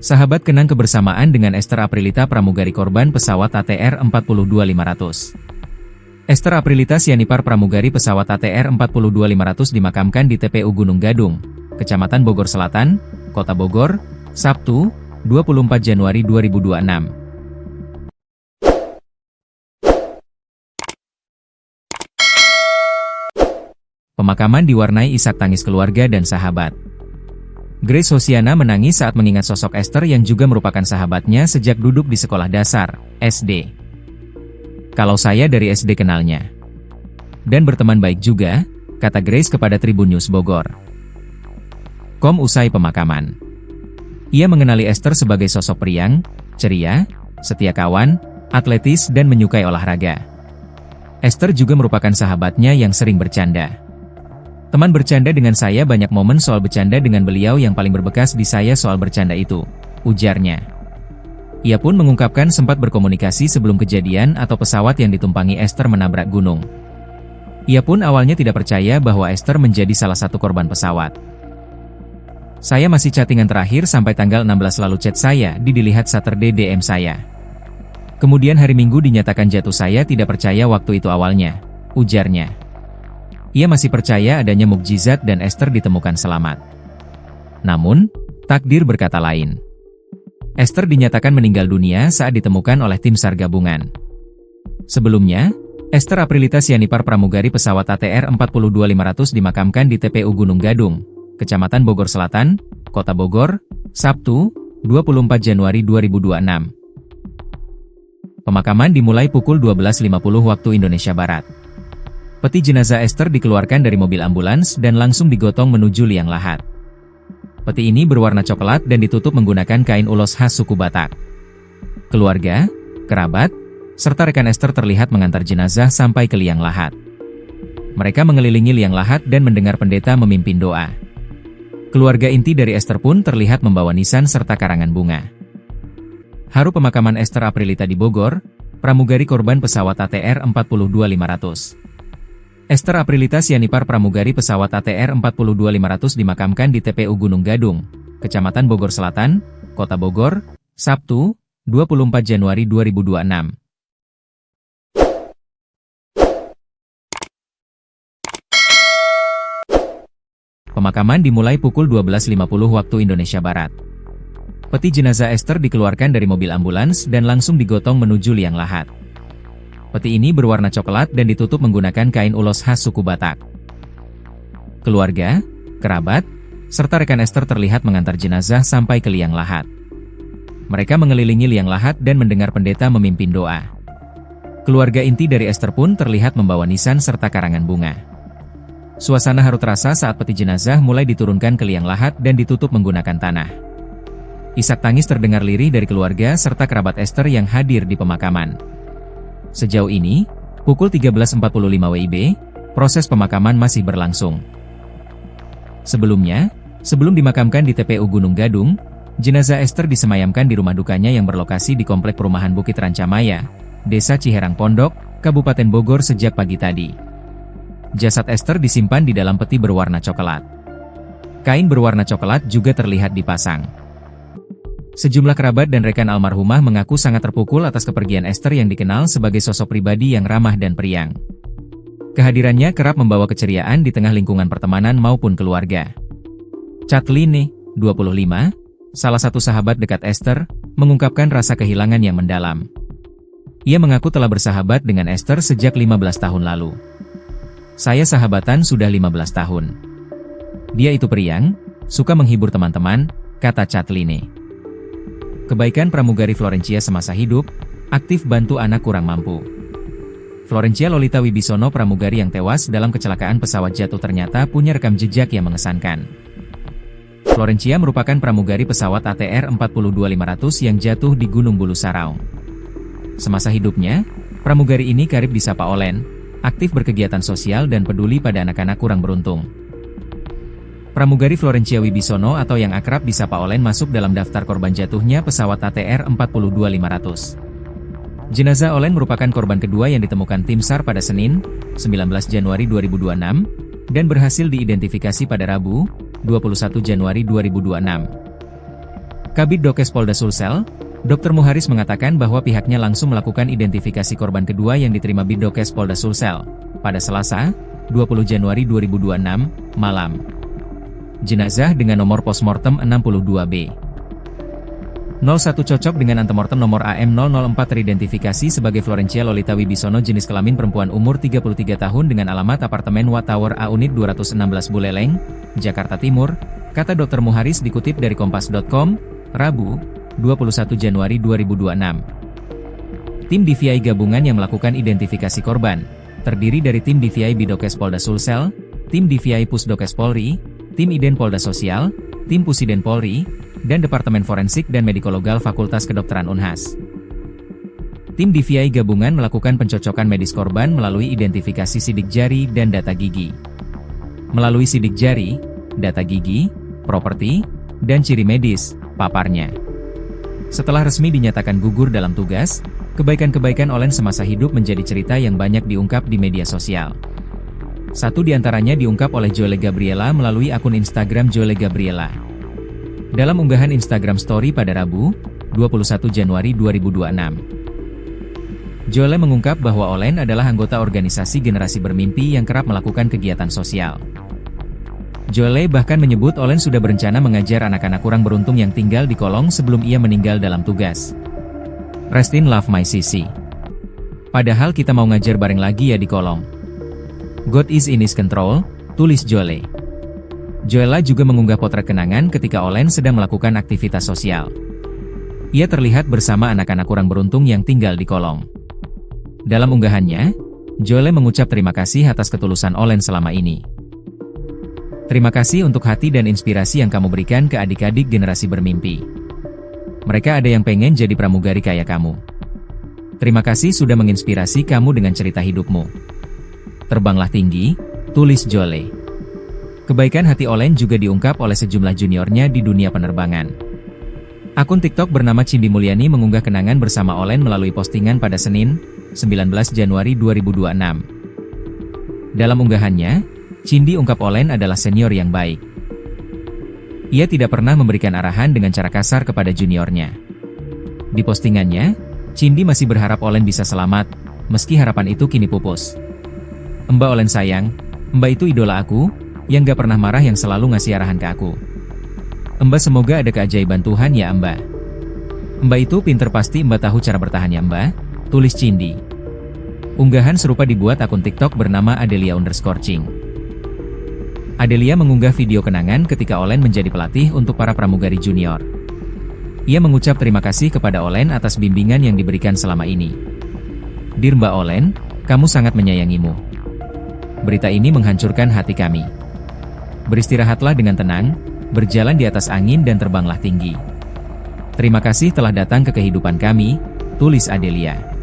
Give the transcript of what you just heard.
Sahabat kenang kebersamaan dengan Esther Aprilita pramugari korban pesawat ATR 42500. Esther Aprilita Sianipar pramugari pesawat ATR 42500 dimakamkan di TPU Gunung Gadung, Kecamatan Bogor Selatan, Kota Bogor, Sabtu, 24 Januari 2026. Pemakaman diwarnai isak tangis keluarga dan sahabat. Grace Hosiana menangis saat mengingat sosok Esther yang juga merupakan sahabatnya sejak duduk di sekolah dasar, SD. Kalau saya dari SD kenalnya. Dan berteman baik juga, kata Grace kepada Tribun News Bogor. Usai pemakaman. Ia mengenali Esther sebagai sosok periang, ceria, setia kawan, atletis dan menyukai olahraga. Esther juga merupakan sahabatnya yang sering bercanda. Teman bercanda dengan saya, banyak momen soal bercanda dengan beliau yang paling berbekas di saya soal bercanda itu, ujarnya. Ia pun mengungkapkan sempat berkomunikasi sebelum kejadian atau pesawat yang ditumpangi Esther menabrak gunung. Ia pun awalnya tidak percaya bahwa Esther menjadi salah satu korban pesawat. Saya masih chattingan terakhir sampai tanggal 16 lalu, chat saya dilihat Saturday DM saya. Kemudian hari Minggu dinyatakan jatuh, saya tidak percaya waktu itu awalnya, ujarnya. Ia masih percaya adanya mukjizat dan Esther ditemukan selamat. Namun, takdir berkata lain. Esther dinyatakan meninggal dunia saat ditemukan oleh tim SAR gabungan. Sebelumnya, Esther Aprilita Sianipar pramugari pesawat ATR 42500 dimakamkan di TPU Gunung Gadung, Kecamatan Bogor Selatan, Kota Bogor, Sabtu, 24 Januari 2026. Pemakaman dimulai pukul 12.50 waktu Indonesia Barat. Peti jenazah Esther dikeluarkan dari mobil ambulans dan langsung digotong menuju liang lahat. Peti ini berwarna coklat dan ditutup menggunakan kain ulos khas suku Batak. Keluarga, kerabat, serta rekan Esther terlihat mengantar jenazah sampai ke liang lahat. Mereka mengelilingi liang lahat dan mendengar pendeta memimpin doa. Keluarga inti dari Esther pun terlihat membawa nisan serta karangan bunga. Haru pemakaman Esther Aprilita di Bogor, pramugari korban pesawat ATR 42500. Esther Aprilita Sianipar pramugari pesawat ATR 42500 dimakamkan di TPU Gunung Gadung, Kecamatan Bogor Selatan, Kota Bogor, Sabtu, 24 Januari 2026. Pemakaman dimulai pukul 12.50 waktu Indonesia Barat. Peti jenazah Esther dikeluarkan dari mobil ambulans dan langsung digotong menuju liang lahat. Peti ini berwarna coklat dan ditutup menggunakan kain ulos khas suku Batak. Keluarga, kerabat, serta rekan Esther terlihat mengantar jenazah sampai ke liang lahat. Mereka mengelilingi liang lahat dan mendengar pendeta memimpin doa. Keluarga inti dari Esther pun terlihat membawa nisan serta karangan bunga. Suasana haru terasa saat peti jenazah mulai diturunkan ke liang lahat dan ditutup menggunakan tanah. Isak tangis terdengar lirih dari keluarga serta kerabat Esther yang hadir di pemakaman. Sejauh ini, pukul 13.45 WIB, proses pemakaman masih berlangsung. Sebelumnya, sebelum dimakamkan di TPU Gunung Gadung, jenazah Esther disemayamkan di rumah dukanya yang berlokasi di Komplek Perumahan Bukit Rancamaya, Desa Ciherang Pondok, Kabupaten Bogor sejak pagi tadi. Jasad Esther disimpan di dalam peti berwarna coklat. Kain berwarna coklat juga terlihat dipasang. Sejumlah kerabat dan rekan almarhumah mengaku sangat terpukul atas kepergian Esther yang dikenal sebagai sosok pribadi yang ramah dan periang. Kehadirannya kerap membawa keceriaan di tengah lingkungan pertemanan maupun keluarga. Catline, 25, salah satu sahabat dekat Esther, mengungkapkan rasa kehilangan yang mendalam. Ia mengaku telah bersahabat dengan Esther sejak 15 tahun lalu. Saya sahabatan sudah 15 tahun. Dia itu periang, suka menghibur teman-teman, kata Catline. Kebaikan pramugari Florencia semasa hidup, aktif bantu anak kurang mampu. Florencia Lolita Wibisono pramugari yang tewas dalam kecelakaan pesawat jatuh ternyata punya rekam jejak yang mengesankan. Florencia merupakan pramugari pesawat ATR 42500 yang jatuh di Gunung Bulu Saraung. Semasa hidupnya, pramugari ini karib disapa Olen, aktif berkegiatan sosial dan peduli pada anak-anak kurang beruntung. Pramugari Florencia Wibisono atau yang akrab disapa Olen masuk dalam daftar korban jatuhnya pesawat ATR 42500. Jenazah Olen merupakan korban kedua yang ditemukan tim SAR pada Senin, 19 Januari 2026, dan berhasil diidentifikasi pada Rabu, 21 Januari 2026. Kabid Dokes Polda Sulsel, Dr. Muharis mengatakan bahwa pihaknya langsung melakukan identifikasi korban kedua yang diterima Biddokes Polda Sulsel pada Selasa, 20 Januari 2026, malam. Jenazah dengan nomor postmortem 62B. 01 cocok dengan antemortem nomor AM004 teridentifikasi sebagai Florencia Lolita Wibisono jenis kelamin perempuan umur 33 tahun dengan alamat apartemen Watt Tower A Unit 216 Buleleng, Jakarta Timur, kata Dr. Muharis dikutip dari Kompas.com, Rabu, 21 Januari 2026. Tim DVI gabungan yang melakukan identifikasi korban, terdiri dari tim DVI Biddokes Polda Sulsel, tim DVI Pusdokes Polri, tim Iden Polda Sosial, tim Pusiden Polri, dan Departemen Forensik dan Medikologal Fakultas Kedokteran Unhas. Tim DVI gabungan melakukan pencocokan medis korban melalui identifikasi sidik jari dan data gigi. Melalui sidik jari, data gigi, properti, dan ciri medis, paparnya. Setelah resmi dinyatakan gugur dalam tugas, kebaikan-kebaikan Olen semasa hidup menjadi cerita yang banyak diungkap di media sosial. Satu di antaranya diungkap oleh Joelle Gabriela melalui akun Instagram Joelle Gabriela. Dalam unggahan Instagram Story pada Rabu, 21 Januari 2026. Joelle mengungkap bahwa Olen adalah anggota organisasi Generasi Bermimpi yang kerap melakukan kegiatan sosial. Joelle bahkan menyebut Olen sudah berencana mengajar anak-anak kurang beruntung yang tinggal di kolong sebelum ia meninggal dalam tugas. Rest in love my sissy. Padahal kita mau ngajar bareng lagi ya di kolong. God is in his control, tulis Joelle. Joelle juga mengunggah potret kenangan ketika Olen sedang melakukan aktivitas sosial. Ia terlihat bersama anak-anak kurang beruntung yang tinggal di kolong. Dalam unggahannya, Joelle mengucap terima kasih atas ketulusan Olen selama ini. Terima kasih untuk hati dan inspirasi yang kamu berikan ke adik-adik generasi bermimpi. Mereka ada yang pengen jadi pramugari kayak kamu. Terima kasih sudah menginspirasi kamu dengan cerita hidupmu. Terbanglah tinggi, tulis Joelle. Kebaikan hati Olen juga diungkap oleh sejumlah juniornya di dunia penerbangan. Akun TikTok bernama Cindy Mulyani mengunggah kenangan bersama Olen melalui postingan pada Senin, 19 Januari 2026. Dalam unggahannya, Cindy ungkap Olen adalah senior yang baik. Ia tidak pernah memberikan arahan dengan cara kasar kepada juniornya. Di postingannya, Cindy masih berharap Olen bisa selamat, meski harapan itu kini pupus. Mbak Olen sayang, Mbak itu idola aku, yang gak pernah marah yang selalu ngasih arahan ke aku. Mbak semoga ada keajaiban Tuhan ya Mbak. Mbak itu pinter pasti Mbak tahu cara bertahan ya Mbak, tulis Cindy. Unggahan serupa dibuat akun TikTok bernama Adelia_Ching. Adelia mengunggah video kenangan ketika Olen menjadi pelatih untuk para pramugari junior. Ia mengucap terima kasih kepada Olen atas bimbingan yang diberikan selama ini. Dear Mbak Olen, kamu sangat menyayangimu. Berita ini menghancurkan hati kami. Beristirahatlah dengan tenang, berjalan di atas angin dan terbanglah tinggi. Terima kasih telah datang ke kehidupan kami, tulis Adelia.